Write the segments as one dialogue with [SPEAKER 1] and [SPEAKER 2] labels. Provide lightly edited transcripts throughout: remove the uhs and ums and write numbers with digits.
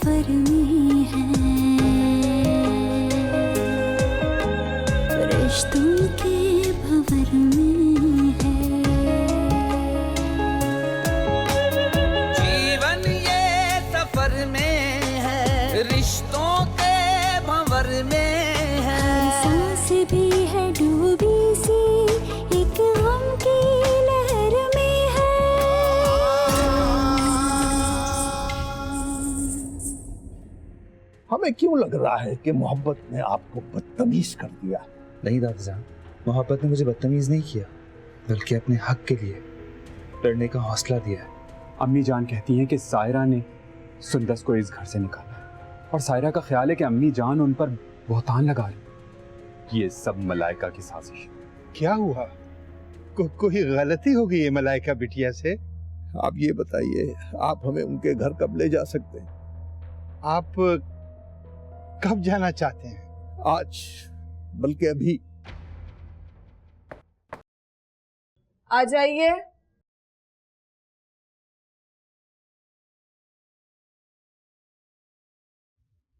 [SPEAKER 1] सफर में है, रिश्तों के भंवर में है।
[SPEAKER 2] जीवन ये सफर में है, रिश्तों के भंवर में है।
[SPEAKER 1] सांस भी है डूबी सी एक गम की लहर में है।
[SPEAKER 3] हमें क्यों लग रहा है कि मोहब्बत ने आपको बदतमीज कर दिया?
[SPEAKER 4] नहीं दादाजान, मोहब्बत ने मुझे बदतमीज नहीं किया, बल्कि अपने हक के लिए लड़ने का हौसला दिया है।
[SPEAKER 5] अम्मी जान कहती हैं कि सायरा ने सुंदस को इस घर से निकाला है और सायरा का ख्याल है कि अम्मी जान उन पर बहतान लगा रही। ये सब मलाइका की साजिश है।
[SPEAKER 6] क्या हुआ? कोई गलती हो गई है मलाइका बिटिया से?
[SPEAKER 3] आप ये बताइए, आप हमें उनके घर कब ले जा सकते हैं?
[SPEAKER 6] आप कब जाना चाहते हैं?
[SPEAKER 3] आज, बल्कि अभी।
[SPEAKER 7] आ जाइए।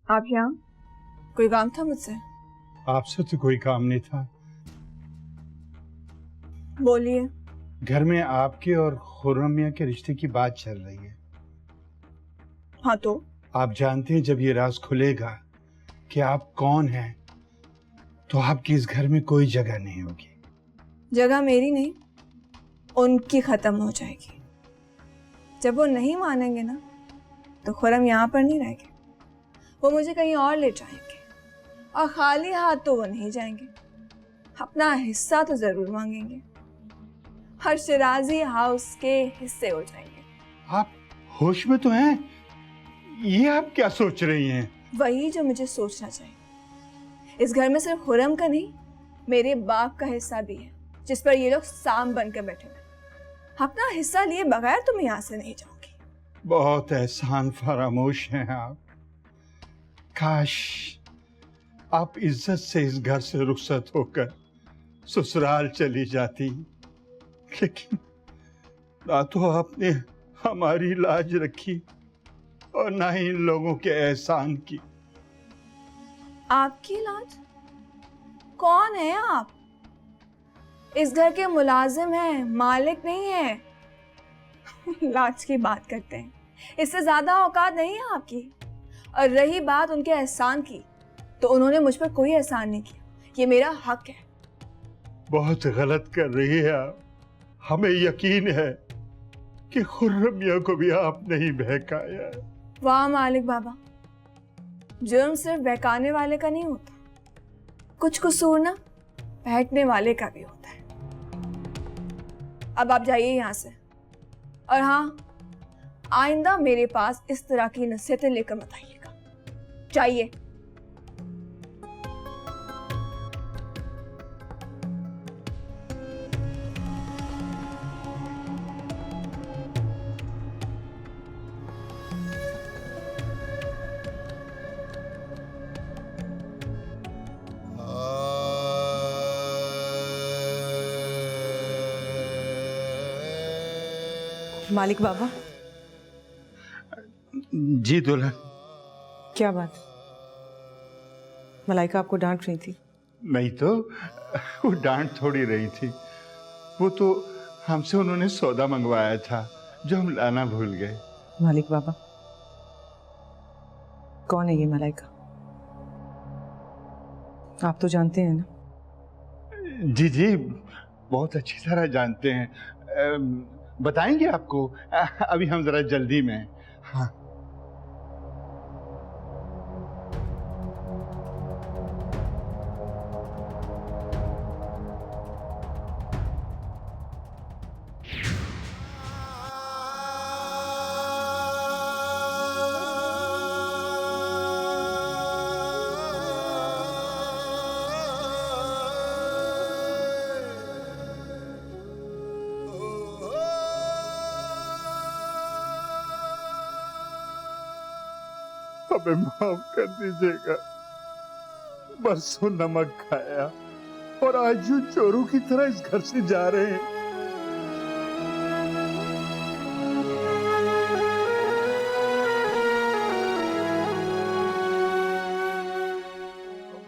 [SPEAKER 7] आप यहाँ? कोई काम था मुझसे?
[SPEAKER 6] आपसे तो कोई काम नहीं था।
[SPEAKER 7] बोलिए।
[SPEAKER 6] घर में आपके और खुर्रम मियां के रिश्ते की बात चल रही है।
[SPEAKER 7] हाँ तो?
[SPEAKER 6] आप जानते हैं जब ये राज खुलेगा कि आप कौन हैं, तो आपकी इस घर में कोई जगह नहीं होगी।
[SPEAKER 7] जगह मेरी नहीं, उनकी खत्म हो जाएगी। जब वो नहीं मानेंगे ना, तो खुर्रम यहाँ पर नहीं रहेंगे, वो मुझे कहीं और ले जाएंगे। और खाली हाथ तो वो नहीं जाएंगे, अपना हिस्सा तो जरूर मांगेंगे। हर शिराजी हाउस के हिस्से हो जाएंगे।
[SPEAKER 6] आप होश में तो हैं? ये आप क्या सोच रही हैं?
[SPEAKER 7] वही जो मुझे सोचना चाहिए। इस घर में सिर्फ खुर्रम का नहीं, मेरे बाप का हिस्सा भी है, जिस पर ये लोग सांप बनकर बैठे हैं। अपना हिस्सा लिए बगैर तुम यहाँ से नहीं जाओगी।
[SPEAKER 6] बहुत एहसान फरामोश हैं आप। काश आप इज्जत से इस घर से रुखसत होकर ससुराल चली जाती, लेकिन ना तो आपने हमारी लाज रखी और ना ही इन लोगों के एहसान की।
[SPEAKER 7] आपकी लाज? कौन है आप? इस घर के मुलाजिम हैं, मालिक नहीं है। लाज की बात करते हैं, इससे ज्यादा औकात नहीं है आपकी। और रही बात उनके एहसान की, तो उन्होंने मुझ पर कोई एहसान नहीं किया, ये मेरा हक है।
[SPEAKER 6] बहुत गलत कर रही है आप। हमें यकीन है कि खुर्रम मियां को भी आपने ही बहकाया।
[SPEAKER 7] वाह मालिक बाबा, जुर्म सिर्फ बहकाने वाले का नहीं होता, कुछ कसूर ना बैठने वाले का भी होता है। अब आप जाइए यहाँ से। और हाँ, आइंदा मेरे पास इस तरह की नसीहतें लेकर मत आइएगा। जाइए।
[SPEAKER 8] मालिक बाबा।
[SPEAKER 6] जी दुल्हन।
[SPEAKER 8] क्या बात? मलाइका आपको डांट रही थी?
[SPEAKER 6] नहीं तो, वो डांट थोड़ी रही थी, वो तो हमसे उन्होंने सौदा मंगवाया था जो हम लाना भूल गए।
[SPEAKER 8] मालिक बाबा, कौन है ये मलाइका? आप तो जानते हैं ना?
[SPEAKER 6] जी जी, बहुत अच्छी तरह जानते हैं। बताएंगे आपको? अभी हम जरा जल्दी में हैं। हाँ। हमें माफ कर दीजिएगा। बरसों नमक खाया और आज यूं चोरों की तरह इस घर से जा रहे हैं।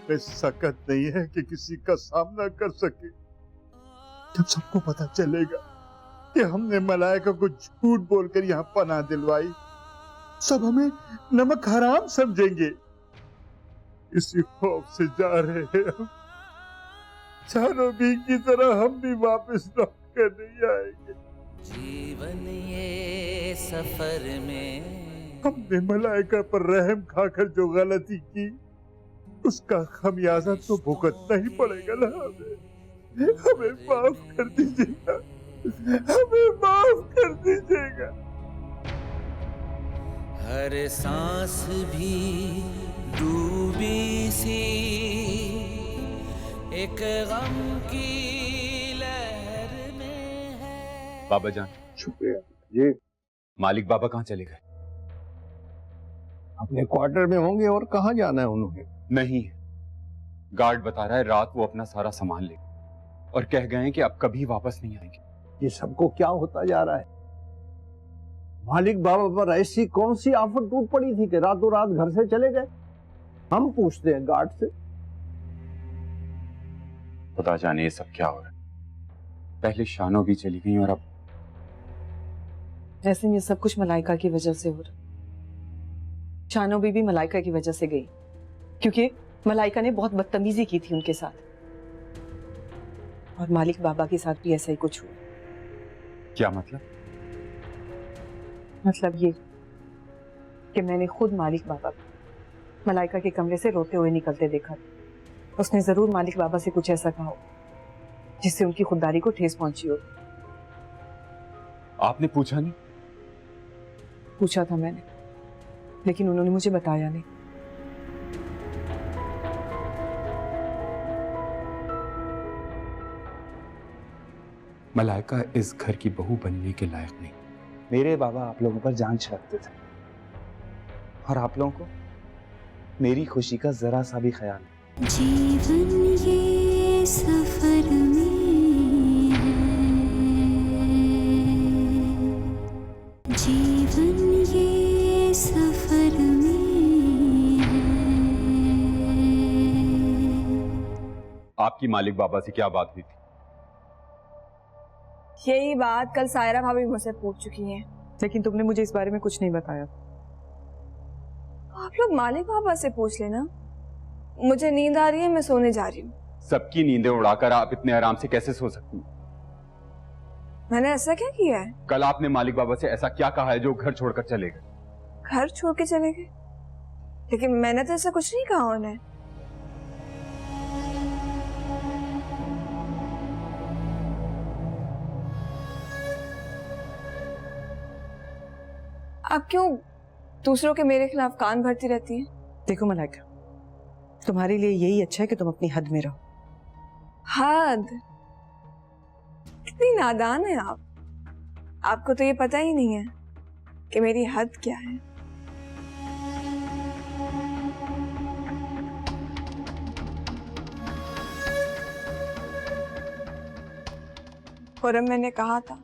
[SPEAKER 6] पे सकत नहीं है कि किसी का सामना कर सके। जब सबको पता चलेगा कि हमने मलाइका को झूठ बोलकर यहाँ पनाह दिलवाई, सब हमें नमक हराम समझेंगे। इसी खौफ से जा रहे हैं हम। चारों भी की तरह हम भी वापस लौट कर नहीं आएंगे।
[SPEAKER 2] जीवन ये सफर में
[SPEAKER 6] हमने मलाइका पर रहम खाकर जो गलती की, उसका खमियाजा तो भुगतना ही पड़ेगा ना हमें। हमें माफ कर दीजिएगा, हमें माफ कर दीजिएगा।
[SPEAKER 2] हर सांस भी डूबी सी एक गम की लहर में है।
[SPEAKER 5] बाबा जान,
[SPEAKER 3] शुक्रिया जी।
[SPEAKER 5] मालिक बाबा कहाँ चले गए?
[SPEAKER 3] अपने क्वार्टर में होंगे, और कहाँ जाना है उन्होंने?
[SPEAKER 5] नहीं, गार्ड बता रहा है रात वो अपना सारा सामान ले और कह गए हैं कि अब कभी वापस नहीं आएंगे।
[SPEAKER 3] ये सबको क्या होता जा रहा है? मालिक बाबा पर ऐसी कौन सी आफत टूट पड़ी थी कि रातों रात घर से चले गए? हम पूछते हैं गार्ड से।
[SPEAKER 5] खुदा जाने ये सब क्या हो रहा है। पहले शानो भी चली गई और अब
[SPEAKER 8] ऐसे में सब कुछ मलाइका की वजह से हो रहा। शानो बीबी मलाइका की वजह से गई क्योंकि मलाइका ने बहुत बदतमीजी की थी उनके साथ, और मालिक बाबा के साथ भी ऐसा ही कुछ हुआ।
[SPEAKER 5] क्या मतलब?
[SPEAKER 8] मतलब ये कि मैंने खुद मालिक बाबा को मलाइका के कमरे से रोते हुए निकलते देखा। उसने जरूर मालिक बाबा से कुछ ऐसा कहा जिससे उनकी खुददारी को ठेस पहुंची हो।
[SPEAKER 5] आपने पूछा नहीं?
[SPEAKER 8] पूछा था मैंने, लेकिन उन्होंने मुझे बताया नहीं।
[SPEAKER 5] मलाइका इस घर की बहू बनने के लायक नहीं।
[SPEAKER 4] मेरे बाबा आप लोगों पर जान छिड़कते थे, और आप लोगों को मेरी खुशी का जरा सा भी ख्याल नहीं।
[SPEAKER 1] जीवन ये सफर में है, जीवन ये सफर में है।
[SPEAKER 5] आपकी मालिक बाबा से क्या बात हुई थी?
[SPEAKER 7] यही बात कल सायरा भाभी मुझसे पूछ चुकी हैं।
[SPEAKER 8] लेकिन तुमने मुझे इस बारे में कुछ नहीं बताया।
[SPEAKER 7] आप लोग मालिक बाबा से पूछ लेना। मुझे नींद आ रही है, मैं सोने जा रही हूँ।
[SPEAKER 5] सबकी नींदें उड़ाकर आप इतने आराम से कैसे सो सकती हैं?
[SPEAKER 7] मैंने ऐसा क्या किया है?
[SPEAKER 5] कल आपने मालिक बाबा से ऐसा क्या कहा है जो घर छोड़कर चले गए?
[SPEAKER 7] घर छोड़ के चले गए? लेकिन मैंने तो ऐसा कुछ नहीं कहा उन्हें। आप क्यों दूसरों के मेरे खिलाफ कान भरती रहती हैं?
[SPEAKER 8] देखो मलाइका, तुम्हारे लिए यही अच्छा है कि तुम अपनी हद में रहो।
[SPEAKER 7] हद? कितनी नादान है आप। आपको तो ये पता ही नहीं है कि मेरी हद क्या है। खुरम, मैंने कहा था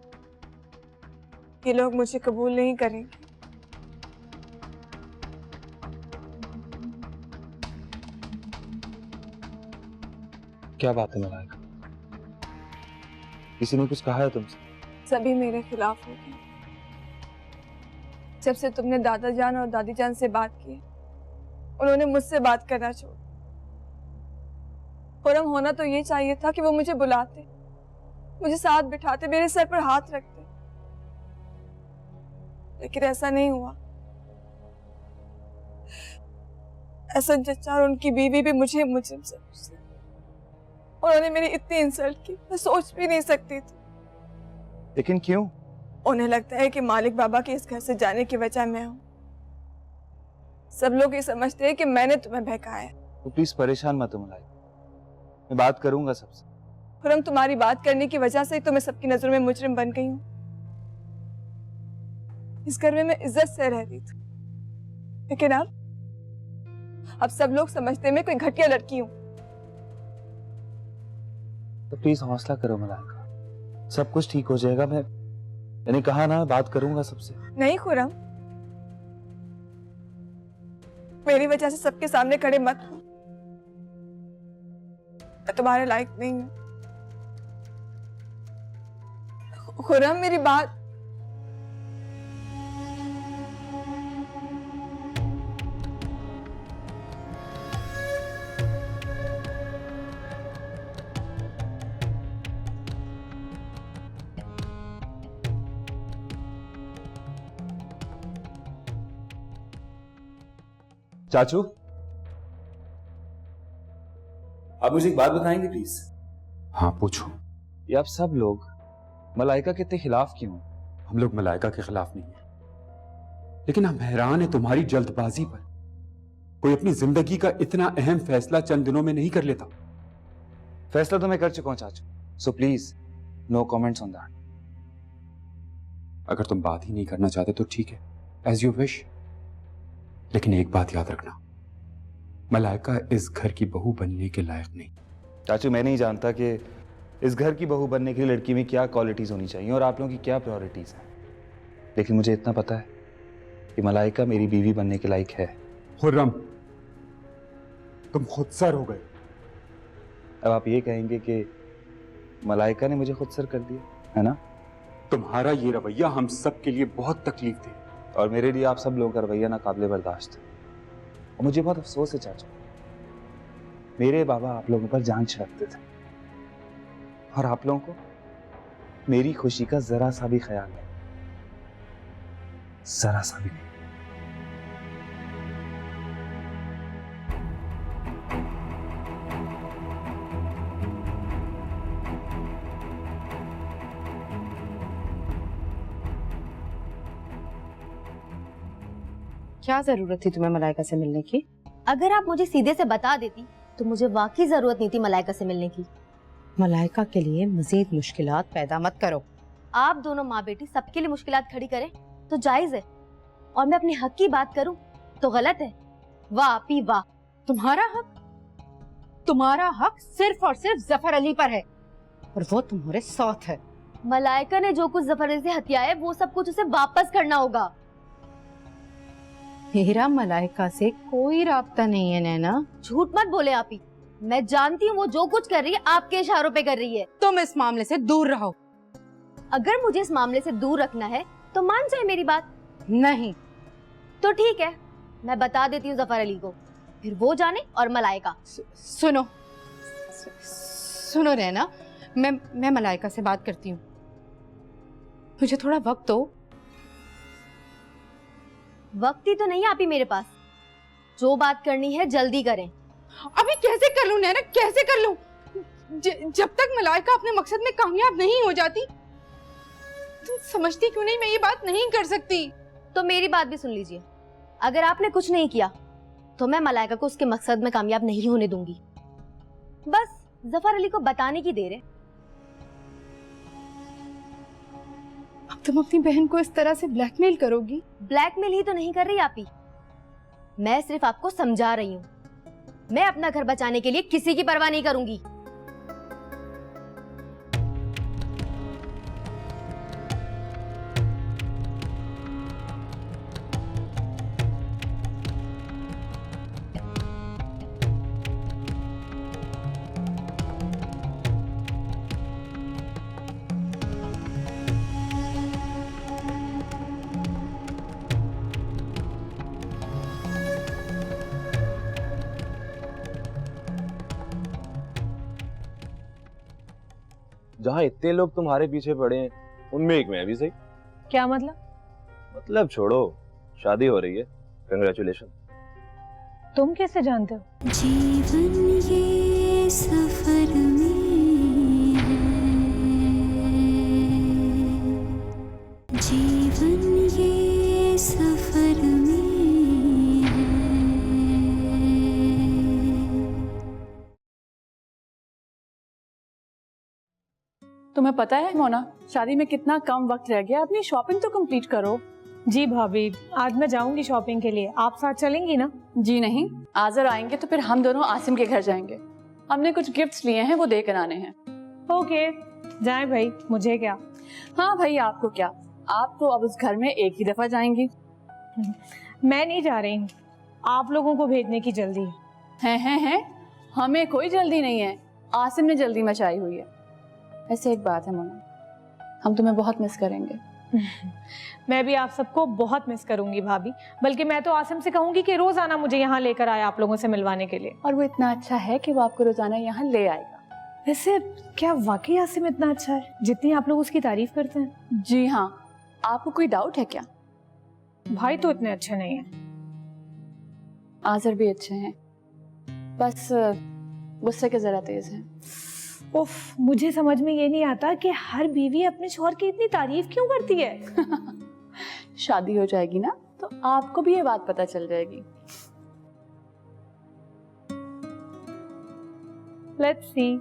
[SPEAKER 7] ये लोग मुझे कबूल नहीं करेंगे।
[SPEAKER 4] क्या बात है मलाइका? किसी ने कुछ कहा है तुमसे?
[SPEAKER 7] सभी मेरे खिलाफ हो गए। जब से तुमने दादा जान और दादी जान से बात की, उन्होंने मुझसे बात करना छोड़। खुरम, होना तो ये चाहिए था कि वो मुझे बुलाते, मुझे साथ बिठाते, मेरे सर पर हाथ रखते, लेकिन ऐसा नहीं हुआ। हसन चचा और उनकी बीवी भी मुझे मुझसे पूछते। उन्होंने मेरी इतनी इंसल्ट की, मैं सोच भी नहीं सकती थी।
[SPEAKER 4] लेकिन क्यों?
[SPEAKER 7] उन्हें लगता है कि मालिक बाबा के इस घर से जाने की वजह मैं हूं। सब लोग ये समझते हैं कि मैंने तुम्हें बहकाया।
[SPEAKER 4] तो प्लीज परेशान मत हो मलाइका, मैं बात करूंगा सबसे।
[SPEAKER 7] खुरम, तुम्हारी बात करने की वजह से ही तो मैं सबकी नजरों में मुजरिम बन गई हूँ। इस घर में मैं इज्जत से रह रही थी, लेकिन अब सब लोग समझते मैं कोई घटिया लड़की हूँ।
[SPEAKER 4] तो प्लीज हौसला करो मलाइका, सब कुछ ठीक हो जाएगा। मैंने कहा ना, बात करूंगा सबसे।
[SPEAKER 7] नहीं खुरम, मेरी वजह से सबके सामने खड़े मत हो। मैं तुम्हारे लायक नहीं हूँ। खुरम मेरी बात
[SPEAKER 4] चाचू, आप मुझे एक बात बताएंगे प्लीज?
[SPEAKER 5] हाँ पूछो।
[SPEAKER 4] ये आप सब लोग मलाइका के इतने खिलाफ क्यों?
[SPEAKER 5] हम लोग मलाइका के खिलाफ नहीं है, लेकिन हम हैरान है तुम्हारी जल्दबाजी पर। कोई अपनी जिंदगी का इतना अहम फैसला चंद दिनों में नहीं कर लेता।
[SPEAKER 4] फैसला तो मैं कर चुका हूं चाचू, so please no comments on that.
[SPEAKER 5] अगर तुम बात ही नहीं करना चाहते तो ठीक है, एज यू विश। लेकिन एक बात याद रखना, मलाइका इस घर की बहू बनने के लायक नहीं।
[SPEAKER 4] चाचू, मैं नहीं जानता कि इस घर की बहू बनने के लिए लड़की में क्या क्वालिटीज होनी चाहिए और आप लोगों की क्या प्रायोरिटीज हैं, लेकिन मुझे इतना पता है कि मलाइका मेरी बीवी बनने के लायक है।
[SPEAKER 5] खुर्रम, तुम खुद सर हो गए।
[SPEAKER 4] अब आप ये कहेंगे कि मलाइका ने मुझे खुद सर कर दिया, है ना?
[SPEAKER 5] तुम्हारा ये रवैया हम सब के लिए बहुत तकलीफ दे,
[SPEAKER 4] और मेरे लिए आप सब लोगों का रवैया नाकाबिले बर्दाश्त है। और मुझे बहुत अफसोस है चाचा, मेरे बाबा आप लोगों पर जान छिड़कते थे और आप लोगों को मेरी खुशी का जरा सा भी ख्याल नहीं, जरा सा भी नहीं।
[SPEAKER 8] क्या जरूरत थी तुम्हें मलाइका से मिलने की?
[SPEAKER 9] अगर आप मुझे सीधे से बता देती तो मुझे वाकई जरूरत नहीं थी मलाइका से मिलने की।
[SPEAKER 8] मलाइका के लिए मजीद मुश्किलात पैदा मत करो।
[SPEAKER 9] आप दोनों माँ बेटी सबके लिए मुश्किलात खड़ी करें तो जायज है, और मैं अपने हक की बात करूं तो गलत है। वाह आपी वाह।
[SPEAKER 8] तुम्हारा हक सिर्फ और सिर्फ जफर अली पर है, और वो तुम्हारे साथ है।
[SPEAKER 9] मलाइका ने जो कुछ जफर अली से हत्या है वो सब कुछ उसे वापस करना होगा।
[SPEAKER 8] मेरा मलाइका से कोई राब्ता नहीं है नैना।
[SPEAKER 9] झूठ मत बोले आपी, मैं जानती हूँ वो जो कुछ कर रही है आपके इशारों पे कर रही है।
[SPEAKER 8] तुम इस मामले से दूर रहो।
[SPEAKER 9] अगर मुझे इस मामले से दूर रखना है तो मान जाए मेरी बात।
[SPEAKER 8] नहीं
[SPEAKER 9] तो ठीक है, मैं बता देती हूँ जफर अली को, फिर वो जाने और मलाइका।
[SPEAKER 8] सुनो नैना, मैं मलाइका से बात करती हूँ, मुझे थोड़ा वक्त दो।
[SPEAKER 9] वक्त ही तो नहीं आपी मेरे पास, जो बात करनी है जल्दी करें।
[SPEAKER 8] अभी कैसे कर लूं नैना, कैसे कर लूं? जब तक मलाइका अपने मकसद में कामयाब नहीं हो जाती, तुम समझती क्यों नहीं मैं ये बात नहीं कर सकती?
[SPEAKER 9] तो मेरी बात भी सुन लीजिए, अगर आपने कुछ नहीं किया तो मैं मलाइका को उसके मकसद में कामयाब नहीं होने दूंगी। बस जफर अली को बताने की देर है।
[SPEAKER 8] अब तुम अपनी बहन को इस तरह से ब्लैकमेल करोगी?
[SPEAKER 9] ब्लैकमेल ही तो नहीं कर रही आपी, मैं सिर्फ आपको समझा रही हूँ। मैं अपना घर बचाने के लिए किसी की परवाह नहीं करूंगी।
[SPEAKER 10] जहाँ इतने लोग तुम्हारे पीछे पड़े हैं उनमें एक मैं भी सही।
[SPEAKER 7] क्या मतलब?
[SPEAKER 10] मतलब छोड़ो, शादी हो रही है, कंग्रेचुलेशन।
[SPEAKER 7] तुम कैसे जानते हो?
[SPEAKER 1] जीवन ये सफर में है, जीवन ये सफर में है।
[SPEAKER 11] तुम्हें पता है मोना, शादी में कितना कम वक्त रह गया, अपनी शॉपिंग तो कंप्लीट करो।
[SPEAKER 7] जी भाभी, आज मैं जाऊंगी शॉपिंग के लिए, आप साथ चलेंगी ना?
[SPEAKER 11] जी नहीं, आजर आएंगे तो फिर हम दोनों आसिम के घर जाएंगे। हमने कुछ गिफ्ट्स लिए हैं, वो देकर आने हैं।
[SPEAKER 7] ओके, जाएं भाई, मुझे क्या।
[SPEAKER 11] हाँ भाई, आपको क्या, आप तो अब उस घर में एक ही दफा जाएंगी।
[SPEAKER 7] मैं नहीं जा रही हूँ, आप लोगों को भेजने की जल्दी
[SPEAKER 11] है। हमें कोई जल्दी नहीं है, आसिम ने जल्दी मचाई हुई है। ऐसे एक बात है मोना, हम तुम्हें बहुत मिस करेंगे।
[SPEAKER 12] मैं भी आप सबको बहुत मिस करूंगी भाभी, बल्कि मैं तो आसिम से कहूंगी कि रोजाना मुझे यहाँ लेकर आए आप लोगों से मिलवाने के लिए।
[SPEAKER 11] और वो इतना अच्छा है कि वो आपको रोजाना यहाँ ले आएगा।
[SPEAKER 12] वैसे क्या वाकई आसिम इतना अच्छा है जितनी आप लोग उसकी तारीफ करते हैं?
[SPEAKER 11] जी हाँ, आपको कोई डाउट है क्या?
[SPEAKER 12] भाई तो इतने अच्छे नहीं है।
[SPEAKER 11] आजर भी अच्छे हैं, बस गुस्से के जरा तेज हैं।
[SPEAKER 12] उफ, मुझे समझ में ये नहीं आता कि हर बीवी अपने शौहर की इतनी तारीफ क्यों करती है।
[SPEAKER 11] शादी हो जाएगी ना तो आपको भी ये बात पता चल जाएगी।
[SPEAKER 12] Let's see.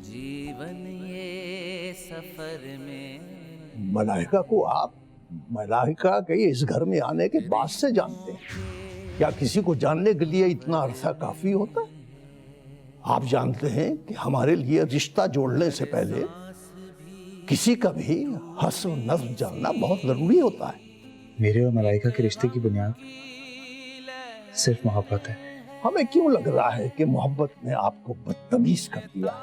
[SPEAKER 2] जीवन ये सफर में।
[SPEAKER 3] मलाइका को आप मलाइका के इस घर में आने के बाद से जानते हैं? क्या किसी को जानने के लिए इतना अरसा काफी होता है? आप जानते हैं कि हमारे लिए रिश्ता जोड़ने से पहले किसी का भी हस्ब नस्ब जानना बहुत जरूरी होता है।
[SPEAKER 4] मेरे और मलाइका के रिश्ते की बुनियाद सिर्फ मोहब्बत है।
[SPEAKER 3] हमें क्यों लग रहा है कि मोहब्बत ने आपको बदतमीज कर दिया?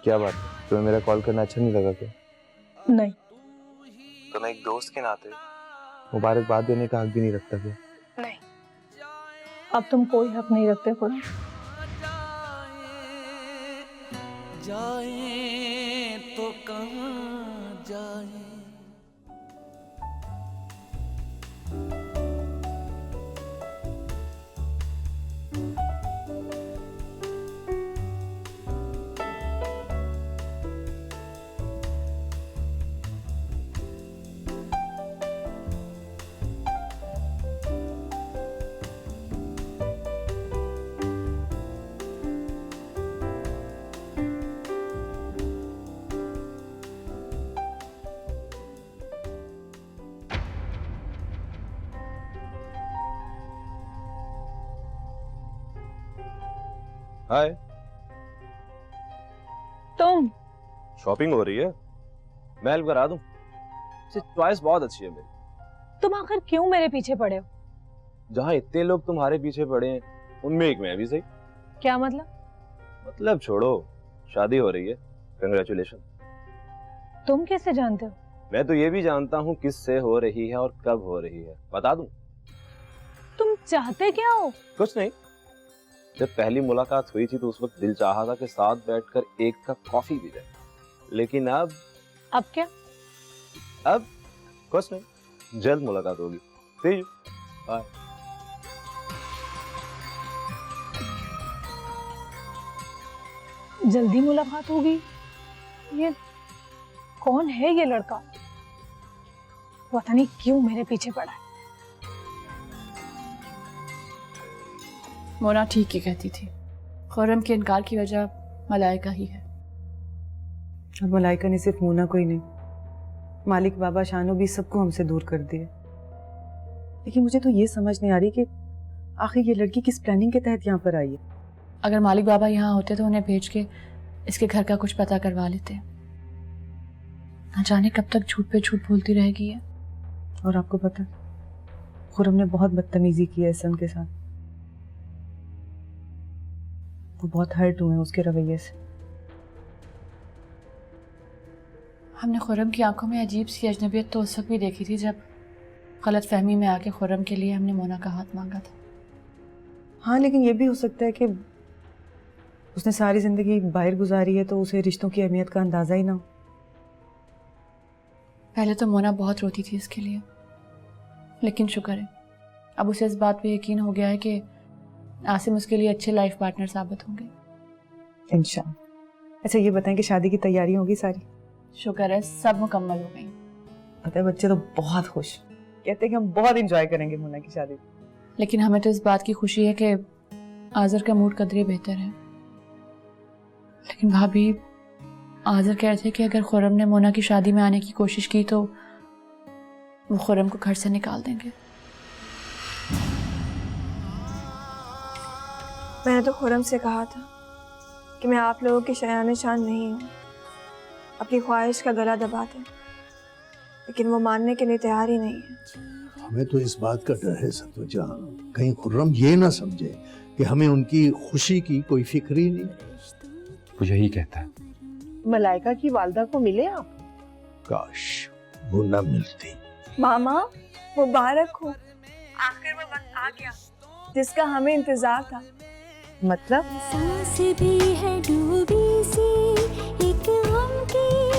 [SPEAKER 10] क्या बात है, तुम्हें मेरा कॉल करना अच्छा नहीं लगा क्या?
[SPEAKER 12] नहीं।
[SPEAKER 10] तो मैं एक दोस्त के नाते मुबारकबाद देने का हक भी नहीं रखता क्या?
[SPEAKER 12] नहीं, अब तुम कोई हक नहीं रखते खुद।
[SPEAKER 2] जाए तो कहाँ जाए।
[SPEAKER 10] हाय,
[SPEAKER 12] तुम
[SPEAKER 10] शॉपिंग हो रही है? मैं हेल्प करा दूं? चॉइस बहुत अच्छी है मेरी।
[SPEAKER 12] तुम आखिर क्यों मेरे पीछे पड़े हो?
[SPEAKER 10] जहाँ इतने लोग तुम्हारे पीछे पड़े हैं उनमें एक मैं भी सही।
[SPEAKER 12] क्या मतलब?
[SPEAKER 10] मतलब छोड़ो, शादी हो रही है, कंग्रेचुलेशन।
[SPEAKER 12] तुम कैसे जानते हो?
[SPEAKER 10] मैं तो ये भी जानता हूँ किससे हो रही है और कब हो रही है, बता दूं?
[SPEAKER 12] तुम चाहते क्या हो?
[SPEAKER 10] कुछ नहीं, जब पहली मुलाकात हुई थी तो उस वक्त दिल चाहा था कि साथ बैठकर एक कप कॉफी पी जाए, लेकिन अब
[SPEAKER 12] क्या?
[SPEAKER 10] अब कुछ नहीं, जल्द मुलाकात होगी। See you. Bye.
[SPEAKER 12] जल्दी मुलाकात होगी? ये कौन है ये लड़का? पता नहीं क्यों मेरे पीछे पड़ा है।
[SPEAKER 11] मोना ठीक ही कहती थी, खुर्रम के इनकार की वजह मलाइका ही है।
[SPEAKER 8] और मलाइका ने सिर्फ मोना को ही नहीं, मालिक बाबा, शानो भी सबको हमसे दूर कर दिए। लेकिन मुझे तो ये समझ नहीं आ रही कि आखिर ये लड़की किस प्लानिंग के तहत यहाँ पर आई है।
[SPEAKER 11] अगर मालिक बाबा यहाँ होते तो उन्हें भेज के इसके घर का कुछ पता करवा लेते। न जाने कब तक झूठ पे झूठ बोलती रहेगी ये।
[SPEAKER 8] और आपको पता, खुर्रम ने बहुत बदतमीजी की है एहसन के साथ। वो बहुत हर्ट हुए हैं उसके रवैये से।
[SPEAKER 11] हमने खुर्रम की आंखों में अजीब सी अजनबियत तो उस वक्त भी देखी थी जब गलत फहमी में आके खुर्रम के लिए हमने मोना का हाथ मांगा था।
[SPEAKER 8] हाँ, लेकिन ये भी हो सकता है कि उसने सारी जिंदगी बाहर गुजारी है तो उसे रिश्तों की अहमियत का अंदाजा ही ना हो।
[SPEAKER 11] पहले तो मोना बहुत रोती थी इसके लिए, लेकिन शुक्र है अब उसे इस बात पे यकीन हो गया है कि आसिम उसके लिए अच्छे लाइफ पार्टनर साबित होंगे
[SPEAKER 8] इंशाल्लाह। अच्छा ये बताएं कि शादी की तैयारी होगी सारी?
[SPEAKER 11] शुक्र है सब मुकम्मल हो गई।
[SPEAKER 8] पता है बच्चे तो बहुत खुश, कहते हैं कि हम बहुत एंजॉय करेंगे मोना की शादी।
[SPEAKER 11] लेकिन हमें तो इस बात की खुशी है कि आज़र का मूड कदरे बेहतर है। लेकिन भाभी, आज़र कह रहे थे कि अगर खुर्रम ने मोना की शादी में आने की कोशिश की तो वो खुर्रम को घर से निकाल देंगे।
[SPEAKER 7] मैंने तो खुर्रम से कहा था कि मैं आप लोगों की शयान शान नहीं हूँ, अपनी ख्वाहिश का गला दबा दें। लेकिन वो मानने के लिए तैयार ही नहीं है।
[SPEAKER 3] हमें तो इस बात का डर है सतवजा, कहीं खुर्रम ये ना समझे कि हमें उनकी खुशी की कोई फिक्र ही नहीं।
[SPEAKER 5] वो यही कहता है।
[SPEAKER 8] मलाइका की वालदा को मिले आप?
[SPEAKER 3] काश वो न मिलती।
[SPEAKER 7] मामा मुबारक हो, आखिर वो वक्त आ गया जिसका हमें इंतजार था।
[SPEAKER 8] मतलब
[SPEAKER 1] सांस भी है डूबी सी एक गम की